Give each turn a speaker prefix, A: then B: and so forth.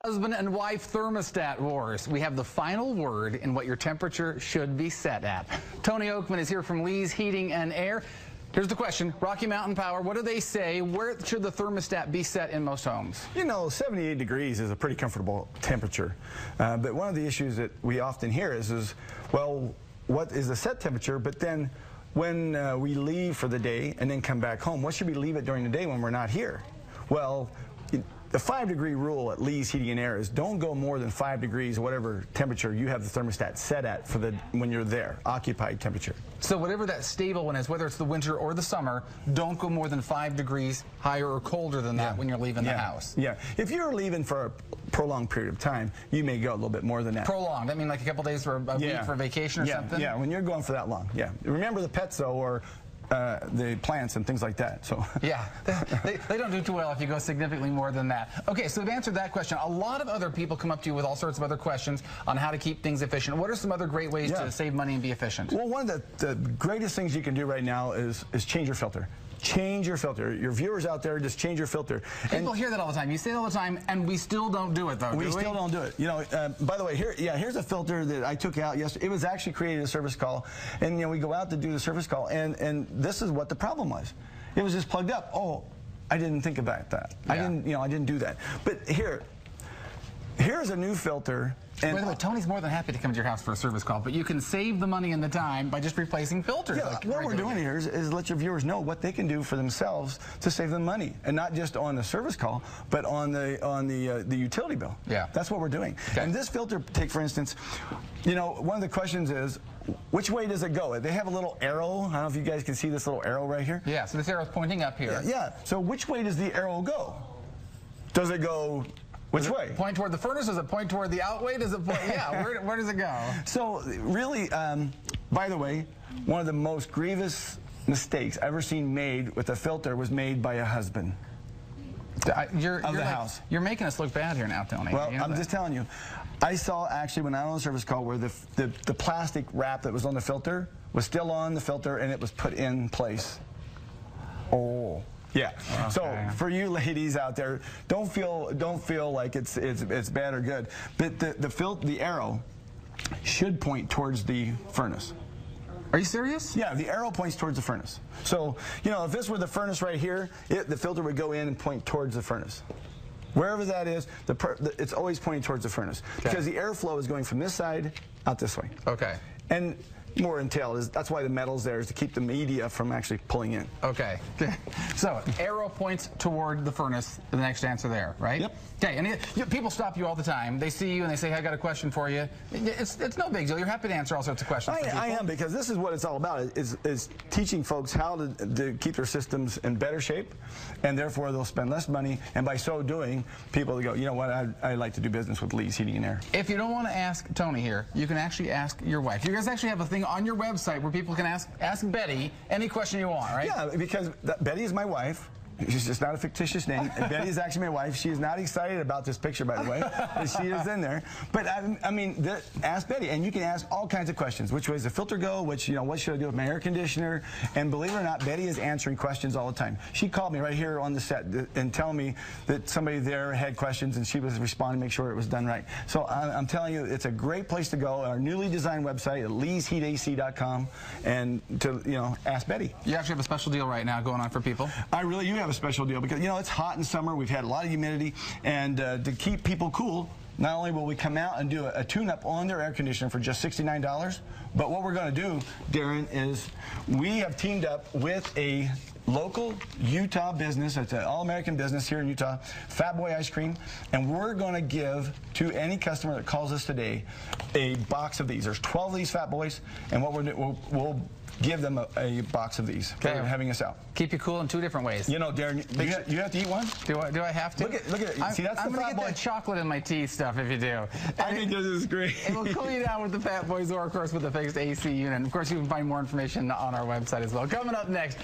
A: Husband and wife thermostat wars. We have the final word in what your temperature should be set at. Tony Oakman is here from Lee's Heating and Air. Here's the question. Rocky Mountain Power, what do they say? Where should the thermostat be set in most homes?
B: You know, 78 degrees is a pretty comfortable temperature. But one of the issues that we often hear is, well, what is the set temperature? But then when we leave for the day and then come back home, what should we leave it during the day when we're not here? Well, the 5-degree rule at Lee's Heating and Air is don't go more than 5 degrees, whatever temperature you have the thermostat set at for when you're there, occupied temperature.
A: So whatever that stable one is, whether it's the winter or the summer, don't go more than 5 degrees higher or colder than that when you're leaving the house.
B: Yeah. If you're leaving for a prolonged period of time, you may go a little bit more than that.
A: Prolonged? I mean like a couple days for a week for vacation or something?
B: Yeah, when you're going for that long. Yeah. Remember the pets, though, or the plants and things like that. So
A: yeah, they don't do too well if you go significantly more than that. Okay, so we've answered that question. A lot of other people come up to you with all sorts of other questions on how to keep things efficient. What are some other great ways to save money and be efficient?
B: Well, one of the greatest things you can do right now is change your filter. Change your filter. Your viewers out there, just change your filter.
A: People hear that all the time. You say it all the time, and we still don't do it, though, do we?
B: We still don't do it. You know, by the way, here's a filter that I took out yesterday. It was actually created a service call, and, you know, we go out to do the service call, and this is what the problem was. It was just plugged up. Oh, I didn't think about that. Yeah. I didn't do that. But here's a new filter. And
A: by the way, Tony's more than happy to come to your house for a service call, but you can save the money and the time by just replacing filters.
B: Yeah, what we're doing here is let your viewers know what they can do for themselves to save them money, and not just on the service call, but on the utility bill.
A: Yeah,
B: that's what we're doing. Okay. And this filter, take for instance, you know, one of the questions is, which way does it go? They have a little arrow. I don't know if you guys can see this little arrow right here.
A: Yeah, so this arrow's pointing up here.
B: Yeah. So which way does the arrow go? Does it go? Which way?
A: Point toward the furnace? Does it point toward the outway? Does it point? Yeah, where does it go? So
B: really, by the way, one of the most grievous mistakes ever seen made with a filter was made by a husband of the house.
A: You're making us look bad here now, Tony.
B: Well, I'm just telling you. I saw actually when I was on a service call where the plastic wrap that was on the filter was still on the filter and it was put in place. Oh. Yeah. Okay. So for you ladies out there, don't feel like it's bad or good. But the arrow should point towards the furnace.
A: Are you serious?
B: Yeah, the arrow points towards the furnace. So, you know, if this were the furnace right here, the filter would go in and point towards the furnace. Wherever that is, it's always pointing towards the furnace. Okay. Because the airflow is going from this side out this way.
A: Okay.
B: And more entail that's why the metal's there, is to keep the media from actually pulling in.
A: Okay. So arrow points toward the furnace. The next answer there, right?
B: Yep.
A: Okay. And people stop you all the time. They see you and they say, hey, I got a question for you. It's no big deal. You're happy to answer all sorts of questions.
B: I am, because this is what it's all about. Is teaching folks how to keep their systems in better shape, and therefore they'll spend less money. And by so doing, people go, you know what? I like to do business with Lee's Heating and Air.
A: If you don't want to ask Tony here, you can actually ask your wife. You guys actually have a thing on your website where people can ask Betty any question you want, right?
B: Yeah, because Betty is my wife. She's just not a fictitious name. Betty is actually my wife. She is not excited about this picture, by the way. She is in there. But I mean, ask Betty, and you can ask all kinds of questions. Which way does the filter go? What should I do with my air conditioner? And believe it or not, Betty is answering questions all the time. She called me right here on the set and telling me that somebody there had questions, and she was responding to make sure it was done right. So I'm telling you, it's a great place to go. Our newly designed website at leesheatac.com, and to ask Betty.
A: You actually have a special deal right now going on for people.
B: I really do have a special deal, because it's hot in summer. We've had a lot of humidity, and to keep people cool, not only will we come out and do a tune-up on their air conditioner for just $69, but what we're going to do, Darren, is we have teamed up with a local Utah business. It's an all-American business here in Utah, Fat Boy Ice Cream, and we're going to give to any customer that calls us today a box of these. There's 12 of these Fat Boys, and what we'll give them a box of these. Okay, having us out.
A: Keep you cool in 2 different ways.
B: You know, Darren, you have to eat one?
A: Do I have to?
B: Look at it. See, that's
A: I'm
B: the
A: going to
B: Fat Boy.
A: That chocolate in my tea stuff if you do.
B: I think this is great.
A: It will cool you down with the Fat Boys, or of course with the fixed AC unit. And of course, you can find more information on our website as well. Coming up next.